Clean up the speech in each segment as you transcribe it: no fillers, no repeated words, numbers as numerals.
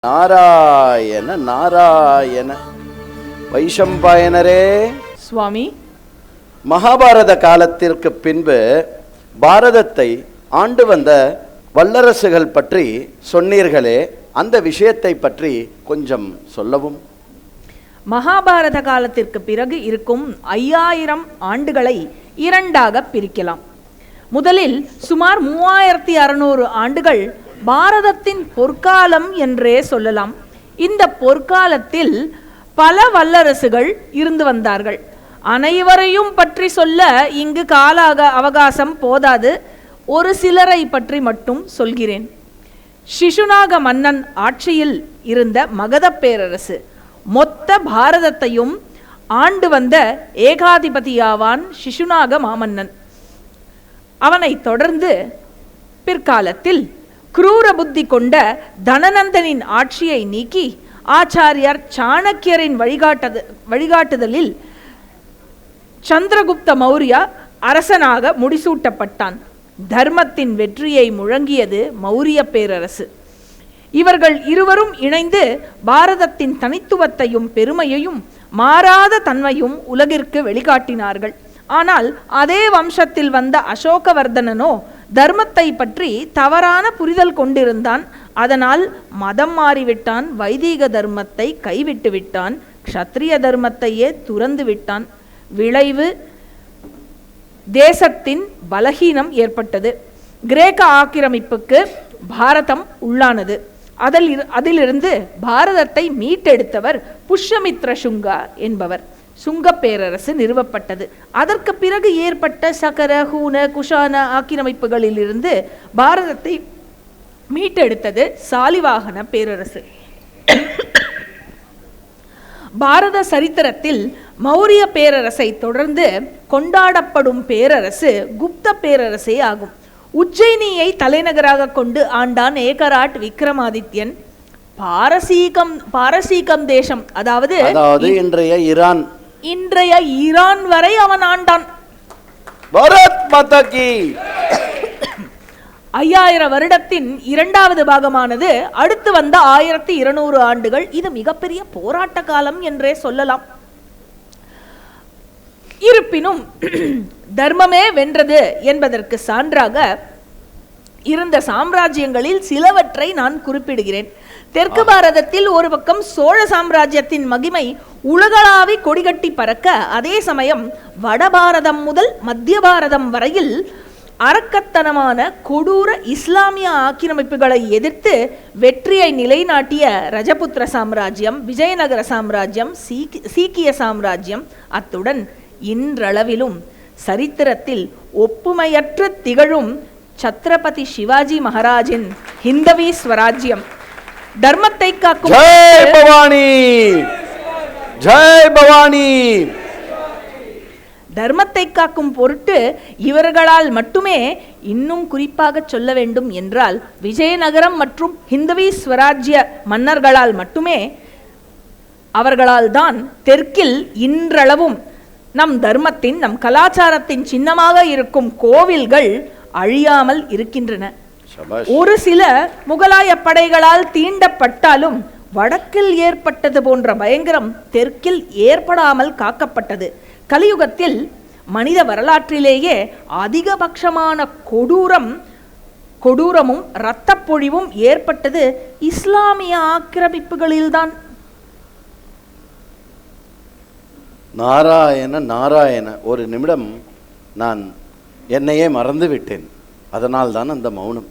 நாராயண நாராயண. வைஷம்பாயனரே சுவாமி, மகாபாரத காலத்திற்கு பின்பு பாரதத்தை ஆண்டு வந்த வல்லரசுகள் பற்றி சொன்னீர்களே, அந்த விஷயத்தை பற்றி கொஞ்சம் சொல்லவும். மகாபாரத காலத்திற்கு பிறகு இருக்கும் 5000 ஆண்டுகளை இரண்டாக பிரிக்கலாம். முதலில் சுமார் 3600 ஆண்டுகள் பாரதத்தின் பொற்காலம் என்றே சொல்லலாம். இந்த பொற்காலத்தில் பல வல்லரசுகள் இருந்து வந்தார்கள். அனைவரையும் பற்றி சொல்ல இங்கு கால அவகாசம் போதாது. ஒரு சிலரை பற்றி மட்டும் சொல்கிறேன். சிசுநாக மன்னன் ஆட்சியில் இருந்த மகத பேரரசு மொத்த பாரதத்தையும் ஆண்டு வந்த ஏகாதிபதியாவான் சிசுநாக மாமன்னன். அவனை தொடர்ந்து பிற்காலத்தில் குரூர புத்தி கொண்ட தனநந்தனின் ஆட்சியை நீக்கி ஆச்சாரியர் சாணக்கியரின் வழிகாட்டுதலில் சந்திரகுப்த மௌரிய அரசனாக முடிசூட்டப்பட்டான். தர்மத்தின் வெற்றியை முழங்கியது மௌரிய பேரரசு. இவர்கள் இருவரும் இணைந்து பாரதத்தின் தனித்துவத்தையும் பெருமையையும் மாறாத தன்மையும் உலகிற்கு வெளிக்காட்டினார்கள். ஆனால் அதே வம்சத்தில் வந்த அசோகவர்தனனோ தர்மத்தை பற்றி தவறான புரிதல் கொண்டிருந்தான். அதனால் மதம் மாறிவிட்டான். வைதீக தர்மத்தை கைவிட்டு விட்டான். க்ஷத்ரிய தர்மத்தையே துறந்து விட்டான். விளைவு தேசத்தின் பலகீனம் ஏற்பட்டது. கிரேக்க ஆக்கிரமிப்புக்கு பாரதம் உள்ளானது. அதிலிருந்து பாரதத்தை மீட்டெடுத்தவர் புஷ்யமித்ர சுங்கா என்பவர். சுங்க பேரரசு நிறுவப்பட்டது. அதற்கு பிறகு ஏற்பட்ட சகர, ஹூன, குஷான ஆக்கிரமிப்புகளிலிருந்து பாரதத்தை மீட்டெடுத்தது சாலிவாகன பேரரசு. பாரத சரித்திரத்தில் மௌரிய பேரரசை தொடர்ந்து கொண்டாடப்படும் பேரரசு குப்த பேரரசே ஆகும். உஜ்ஜயினியை தலைநகராக கொண்டு ஆண்டான் ஏகராட் விக்ரமாதித்யன். பாரசீகம் தேசம், அதாவது இன்றைய ஈரான் வரை அவன் ஆண்டான். 5000 வருடத்தின் இரண்டாவது பாகமானது அடுத்து வந்த 1200 ஆண்டுகள். இது மிகப்பெரிய போராட்ட காலம் என்றே சொல்லலாம். இருப்பினும் தர்மமே வென்றது என்பதற்கு சான்றாக இருந்த சாம்ராஜ்யங்களில் சிலவற்றை நான் குறிப்பிடுகிறேன். தெற்கு பாரதத்தில் ஒரு பக்கம் சோழ சாம்ராஜ்யத்தின் மகிமை உலகளாவி கொடிகட்டி பறக்க, அதே சமயம் வடபாரதம் முதல் மத்திய பாரதம் வரையில் அரக்கத்தனமான கொடூர இஸ்லாமிய ஆக்கிரமிப்புகளை எதிர்த்து வெற்றியை நிலைநாட்டிய ரஜபுத்திர சாம்ராஜ்யம், விஜயநகர சாம்ராஜ்யம், சீக்கிய சாம்ராஜ்யம், அத்துடன் இன்றளவிலும் சரித்திரத்தில் ஒப்புமையற்று திகழும் சத்ரபதி சிவாஜி மகாராஜின் ஹிந்தவி ஸ்வராஜ்யம். தர்மத்தை காக்கும் ஜெய் பவானி, ஜெய் பவானி. தர்மத்தை காக்கும் பொருட்டு இவர்களால் மட்டுமே, இன்னும் குறிப்பாக சொல்ல வேண்டும் என்றால் விஜயநகரம் மற்றும் ஹிந்தவி ஸ்வராஜ்ய மன்னர்களால் மட்டுமே, அவர்களால் தான் தெற்கில் இன்றளவும் நம் தர்மத்தின், நம் கலாச்சாரத்தின் சின்னமாக இருக்கும் கோவில்கள் அழியாமல் இருக்கின்றன. ஒரு சில முகலாய படைகளால் தீண்டப்பட்டாலும் வடக்கில் ஏற்பட்டது போன்ற பயங்கரம் தெற்கில் ஏற்படாமல் காக்கப்பட்டது. கலியுகத்தில் மனித வரலாற்றிலேயே அதிகபட்சமான கொடூரமும் இரத்த பொழிவும் ஏற்பட்டது இஸ்லாமிய ஆக்கிரமிப்புகளில்தான். நாராயண நாராயண. ஒரு நிமிடம் நான் என்னையே மறந்து விட்டேன். அதனால் தான் அந்த மௌனம்.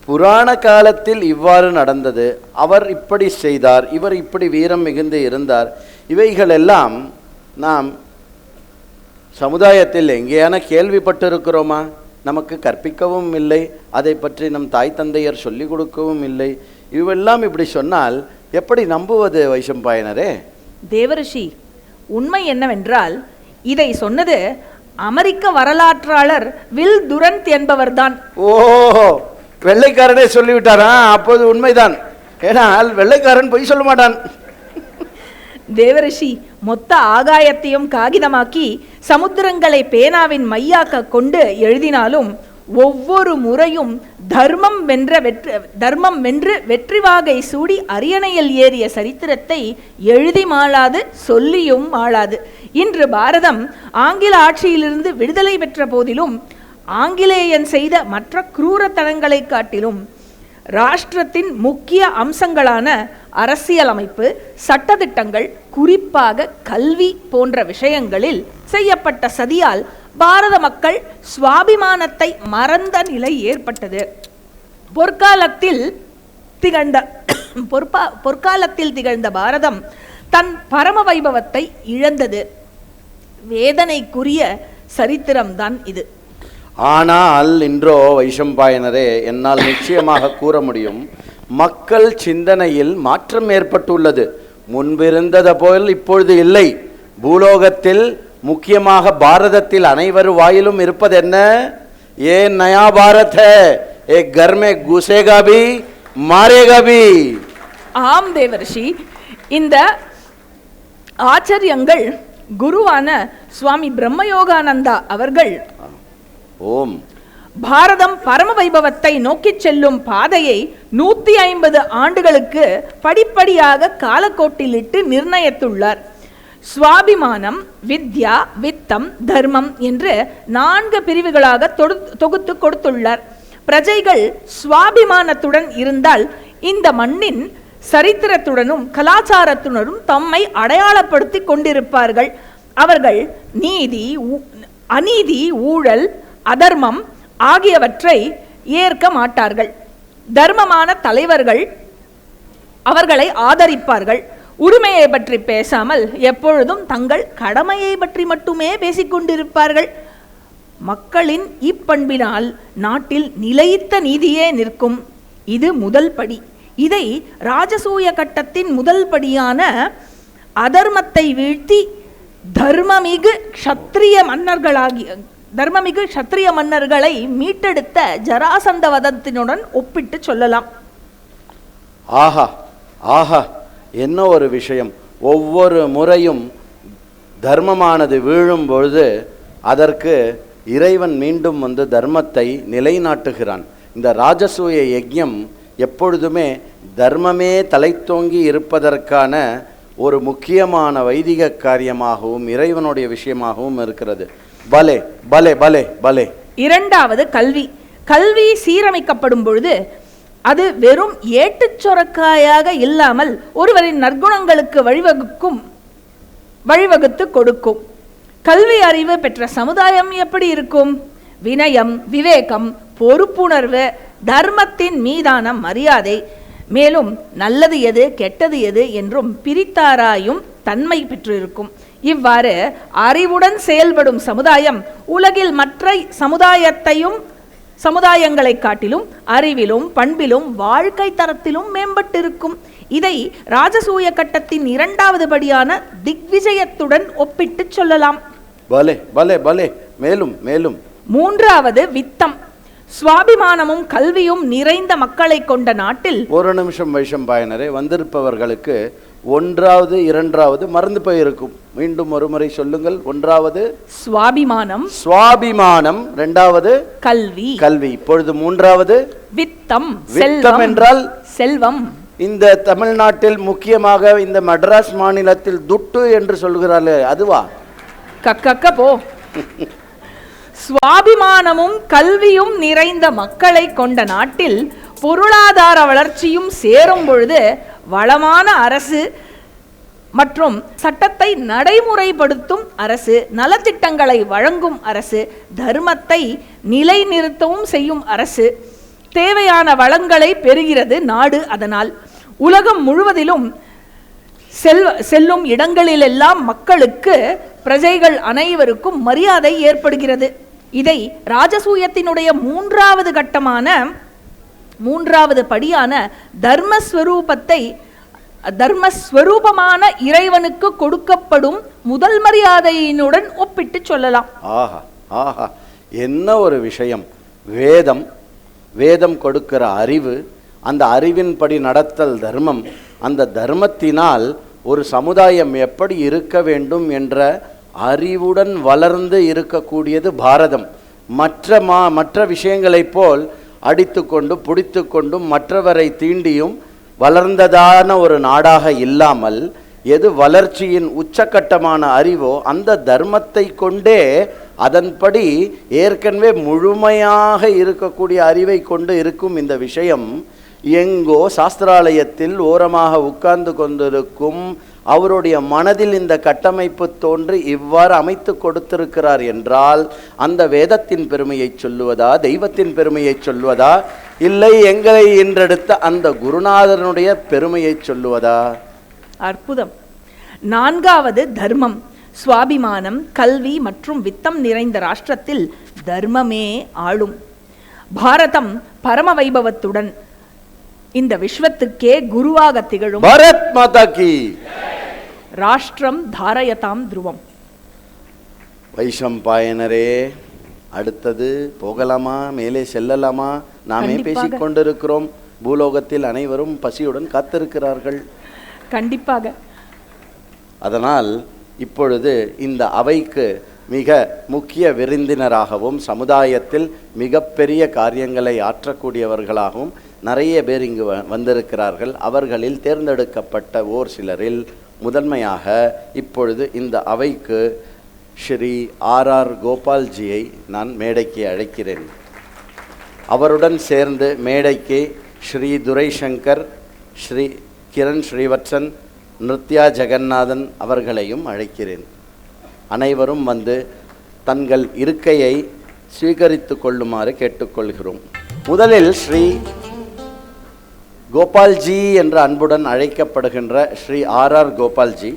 புராண காலத்தில் இவ்வாறு நடந்தது, அவர் இப்படி செய்தார், இவர் இப்படி வீரம் மிகுந்து இருந்தார், இவைகளெல்லாம் நாம் சமுதாயத்தில் எங்கேயான கேள்விப்பட்டிருக்கிறோமா? நமக்கு கற்பிக்கவும் இல்லை, அதை பற்றி நம் தாய் தந்தையர் சொல்லிக் கொடுக்கவும் இல்லை. இவெல்லாம் இப்படி சொன்னால் எப்படி நம்புவது வைஷம்பாயனரே? தேவரிஷி, உண்மை என்னவென்றால் இதை சொன்னது அமெரிக்க வரலாற்றாளர் வில் துரந்த் என்பவர்தான். ஓ, வெள்ளைக்காரனே சொல்லிவிட்டாரா? அப்போது உண்மைதான். ஏனால் வெள்ளைக்காரன் பொய் சொல்ல மாட்டான். தேவரிஷி மொத்த ஆகாயத்தையும் காகிதமாக்கி சமுத்திரங்களை பேனாவின் மையாக்க கொண்டு எழுதினாலும் ஒவ்வொரு முறையும் தர்மம் வென்று வெற்றி வாகை சூடி அரியணையில் ஏறிய சரித்திரத்தை எழுதி மாளாது சொல்லியும் மாளாது. இன்று பாரதம் ஆங்கில ஆட்சியிலிருந்து விடுதலை பெற்ற போதிலும் ஆங்கிலேயன் செய்த மற்ற குரூரத்தனங்களை காட்டிலும் ராஷ்டிரத்தின் முக்கிய அம்சங்களான அரசியலமைப்பு, சட்டதிட்டங்கள், குறிப்பாக கல்வி போன்ற விஷயங்களில் செய்யப்பட்ட சதியால் பாரத மக்கள் சுவாபிமானத்தை மறந்த நிலை ஏற்பட்டது. பொற்காலத்தில் திகழ்ந்த பாரதம் தன் பரம வைபவத்தை இழந்தது. வேதனைக்குரிய சரித்திரம்தான் இது. ஆனால் இன்றோ வைஷம்பாயனரே, என்னால் நிச்சயமாக கூற முடியும், மக்கள் சிந்தனையில் மாற்றம் ஏற்பட்டுள்ளது. முன்பிருந்தது போல் இப்பொழுது இல்லை. பூலோகத்தில், முக்கியமாக பாரதத்தில் அனைவர் வாயிலும் இருப்பது என்ன? ஏ நயா பாரத் ஹை, ஏக் கர் மே குசேகா பி மாரேகா பி. ஆம் தேவர்ஷி, இந்த ஆச்சரியங்கள் குருவான சுவாமி பிரம்மயோகானந்தா அவர்கள் ஓம் பாரதம் பரம வைபவத்தை நோக்கி செல்லும் பாதையை 150 ஆண்டுகளுக்கு படிப்படியாக காலக்கோட்டிலிட்டு நிர்ணயித்துள்ளார். சுவாபிமானம், வித்யா, வித்தம், தர்மம் என்று 4 பிரிவுகளாக தொகுத்து கொடுத்துள்ளார். பிரஜைகள் சுவாபிமானத்துடன் இருந்தால் இந்த மண்ணின் சரித்திரத்துடனும் கலாச்சாரத்துடனும் தம்மை அடையாளப்படுத்தி கொண்டிருப்பார்கள். அவர்கள் நீதி, அநீதி, ஊழல், அதர்மம் ஆகியவற்றை ஏற்க மாட்டார்கள். தர்மமான தலைவர்கள் அவர்களை ஆதரிப்பார்கள். உரிமையை பற்றி பேசாமல் எப்பொழுதும் தங்கள் கடமையை பற்றி மட்டுமே பேசிக்கொண்டிருப்பார்கள். மக்களின் இப்பண்பினால் நாட்டில் நிலைத்த நீதியே நிற்கும். இது முதல் படி. இதை ராஜசூய கட்டத்தின் முதல் படியான அதர்மத்தை வீழ்த்தி தர்மமிகு க்ஷத்ரிய மன்னர்களை மீட்டெடுத்த ஜராசந்த வதத்தினுடன் ஒப்பிட்டு சொல்லலாம். ஆஹா ஆஹா, என்ன ஒரு விஷயம்! ஒவ்வொரு முறையும் தர்மமானது வீழும் பொழுது அதற்கு இறைவன் மீண்டும் வந்து தர்மத்தை நிலைநாட்டுகிறான். இந்த ராஜசூய யஜ்ஞம் எப்பொழுதுமே தர்மமே தலைத்தோங்கி இருப்பதற்கான ஒரு முக்கியமான வைதிக காரியமாகவும் இறைவனுடைய விஷயமாகவும் இருக்கிறது. பலே பலே பலே பலே. இரண்டாவது கல்வி. கல்வி சீரமைக்கப்படும் பொழுது அது வெறும் ஏட்டுச் சொரக்காயாக இல்லாமல் ஒருவரின் நற்குணங்களுக்கு வழிவகுத்து கொடுக்கும். கல்வி அறிவு பெற்ற சமுதாயம் எப்படி இருக்கும்? வினயம், விவேகம், பொறுப்புணர்வு, தர்மத்தின் மீதான மரியாதை, மேலும் நல்லது எது கெட்டது எது என்றும் பிரித்தாராயும் தன்மை பெற்றிருக்கும். இவ்வாறு அறிவுடன் செயல்படும் சமுதாயம் உலகில் மற்ற சமுதாயங்களை காட்டிலும் அறிவிலும் பண்பிலும் வாழ்க்கை தரத்திலும் மேம்பட்டிருக்கும். இதை ராஜசூய கட்டத்தின் 2வது படியான திக்விஜயத்துடன் ஒப்பிட்டு சொல்லலாம். பலே பலே பலே. மேலும் மேலும் 3வது வித்தம். சுவாபிமானமும் கல்வியும் நிறைந்த மக்களை கொண்ட நாட்டில் ஒரு நிமிஷம் வைஷம்பாயனரே, வந்திருப்பவர்களுக்கு 1வது 2வது மறந்து போயிருக்கும். மீண்டும் ஒரு முறை சொல்லுங்கள். 1வது சுவாபிமானம், 2வது கல்வி, இப்பொழுது 3வது வித்தம். வித்தம் என்றால் செல்வம். இந்த தமிழ்நாட்டில் முக்கியமாக இந்த மட்ராஸ் மாநிலத்தில் துட்டு என்று சொல்கிறார்களே, அதுவா? கக்க போ. சுவாபிமானமும் கல்வியும் நிறைந்த மக்களை கொண்ட நாட்டில் பொருளாதார வளர்ச்சியும் சேரும் பொழுது வளமான அரசு மற்றும் சட்டத்தை நடைமுறைப்படுத்தும் அரசு, நலத்திட்டங்களை வழங்கும் அரசு, தர்மத்தை நிலைநிறுத்தவும் செய்யும் அரசு, தேவையான வளங்களை பெறுகிறது நாடு. அதனால் உலகம் முழுவதிலும் செல்லும் இடங்களிலெல்லாம் மக்களுக்கு, பிரஜைகள் அனைவருக்கும் மரியாதை ஏற்படுகிறது. இதை ராஜசூயத்தினுடைய 3வது கட்டமான 3வது படியான தர்மஸ்வரூபமான இறைவனுக்கு கொடுக்கப்படும் முதல் மரியாதையினுடன் ஒப்பிட்டு சொல்லலாம். ஆஹா ஆஹா, என்ன ஒரு விஷயம்! வேதம் கொடுக்கிற அறிவு, அந்த அறிவின்படி நடத்தல் தர்மம், அந்த தர்மத்தினால் ஒரு சமுதாயம் எப்படி இருக்க வேண்டும் என்ற அறிவுடன் வளர்ந்து இருக்கக்கூடியது பாரதம். மற்ற விஷயங்களைப் போல் அடித்து கொண்டு பிடித்து கொண்டும் மற்றவரை தீண்டியும் வளர்ந்ததான ஒரு நாடாக இல்லாமல், எது வளர்ச்சியின் உச்சக்கட்டமான அறிவோ அந்த தர்மத்தை கொண்டே அதன்படி ஏற்கனவே முழுமையாக இருக்கக்கூடிய அறிவை கொண்டு இருக்கும் இந்த விஷயம் எங்கோ சாஸ்திராலயத்தில் ஓரமாக உட்கார்ந்து கொண்டிருக்கும் அவருடைய மனதில் இந்த கட்டமைப்பு தோன்றி இவ்வாறு அமைத்து கொடுத்திருக்கிறார் என்றால் அந்த வேதத்தின் பெருமையை சொல்லுவதா, தெய்வத்தின் பெருமையை சொல்லுவதா, இல்லை எங்களை இன்றெடுத்த அந்த குருநாதனுடைய பெருமையை சொல்லுவதா? அற்புதம். நான்காவது தர்மம். சுவாபிமானம், கல்வி மற்றும் வித்தம் நிறைந்த ராஷ்டிரத்தில் தர்மமே ஆளும். பாரதம் பரம வைபவத்துடன் இந்த விஸ்வத்துக்கே குருவாக திகழும். பாரத் மாதா கி. ராஷ்டிரம் தாரயதாம் துருவம். வைஷம்பாயனரே, அடுத்தது போகலாமா, மேலே செல்லலாமா? நாமே பேசிக் கொண்டிருக்கிறோம். பூலோகத்தில் அனைவரும் பசியுடன் காத்திருக்கிறார்கள். கண்டிப்பாக. அதனால் இப்பொழுது இந்த அவைக்கு மிக முக்கிய விருந்தினராகவும் சமுதாயத்தில் மிகப்பெரிய காரியங்களை ஆற்றக்கூடியவர்களாகவும் நிறைய பேர் இங்கு வந்திருக்கிறார்கள். அவர்களில் தேர்ந்தெடுக்கப்பட்ட ஓர் சிலரில் முதன்மையாக இப்பொழுது இந்த அவைக்கு ஸ்ரீ ஆர் கோபால்ஜியை நான் மேடைக்கு அழைக்கிறேன். அவருடன் சேர்ந்து மேடைக்கு ஸ்ரீ துரைசங்கர், ஸ்ரீ கிரண் ஸ்ரீவத்சன், நிருத்யா ஜெகநாதன் அவர்களையும் அழைக்கிறேன். அனைவரும் வந்து தங்கள் இருக்கையை ஸ்வீகரித்து கொள்ளுமாறு கேட்டுக்கொள்கிறோம். முதலில் ஸ்ரீ கோபால்ஜி என்ற அன்புடன் அழைக்கப்படுகின்ற ஸ்ரீ ஆர் கோபால்ஜி,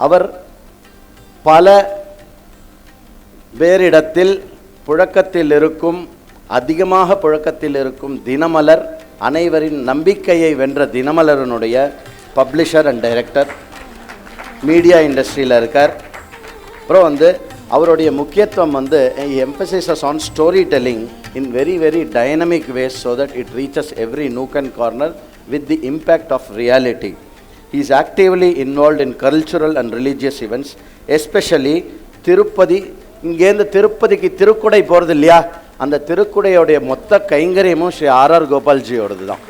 அவர் பல பேரிடத்தில் புழக்கத்தில் இருக்கும், அதிகமாக புழக்கத்தில் இருக்கும் தினமலர், அனைவரின் நம்பிக்கையை வென்ற தினமலரனுடைய பப்ளிஷர் அண்ட் டைரக்டர், மீடியா இண்டஸ்ட்ரியில் இருக்கார். அப்புறம் வந்து அவருடைய முக்கியத்துவம் வந்து emphasises on storytelling in very dynamic ways so that it reaches every nook and corner with the impact of reality. He is actively involved in cultural and religious events, especially Tirupati. இங்கேருந்து திருப்பதிக்கு திருக்குடை போகிறது இல்லையா, அந்த திருக்குடையோடைய மொத்த கைங்கரியமும் Sri R கோபால்ஜியோடது தான்.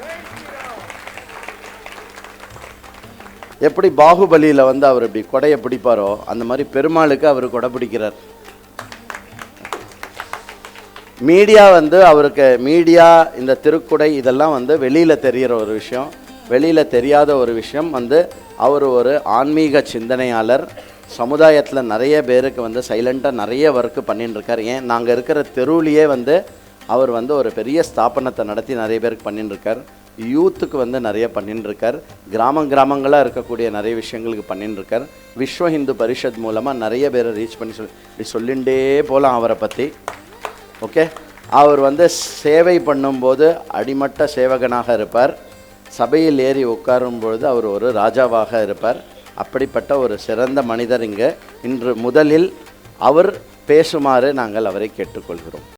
எப்படி பாகுபலியில் வந்து அவர் இப்படி கொடையை பிடிப்பாரோ அந்த மாதிரி பெருமாளுக்கு அவர் கொடை பிடிக்கிறார். மீடியா வந்து அவருக்கு மீடியா, இந்த திருக்குடை இதெல்லாம் வந்து வெளியில் தெரிகிற ஒரு விஷயம். வெளியில் தெரியாத ஒரு விஷயம் வந்து அவர் ஒரு ஆன்மீக சிந்தனையாளர். சமுதாயத்தில் நிறைய பேருக்கு வந்து சைலண்ட்டாக நிறைய ஒர்க்கு பண்ணிட்டுருக்கார். ஏன் நாங்கள் இருக்கிற தெருவிலேயே வந்து அவர் வந்து ஒரு பெரிய ஸ்தாபனத்தை நடத்தி நிறைய பேருக்கு பண்ணிட்டுருக்கார். யூத்துக்கு வந்து நிறைய பண்ணிட்டுருக்கார். கிராமங்களாக இருக்கக்கூடிய நிறைய விஷயங்களுக்கு பண்ணிட்டுருக்கார். விஸ்வ ஹிந்து பரிஷத் மூலமாக நிறைய பேரை ரீச் பண்ணி சொல்லிகிட்டே போகலாம் அவரை பற்றி. ஓகே, அவர் வந்து சேவை பண்ணும்போது அடிமட்ட சேவகனாக இருப்பார். சபையில் ஏறி உட்காரும் பொழுது அவர் ஒரு ராஜாவாக இருப்பார். அப்படிப்பட்ட ஒரு சிறந்த மனிதர் இன்று முதலில் அவர் பேசுமாறு நாங்கள் அவரை கேட்டுக்கொள்கிறோம்.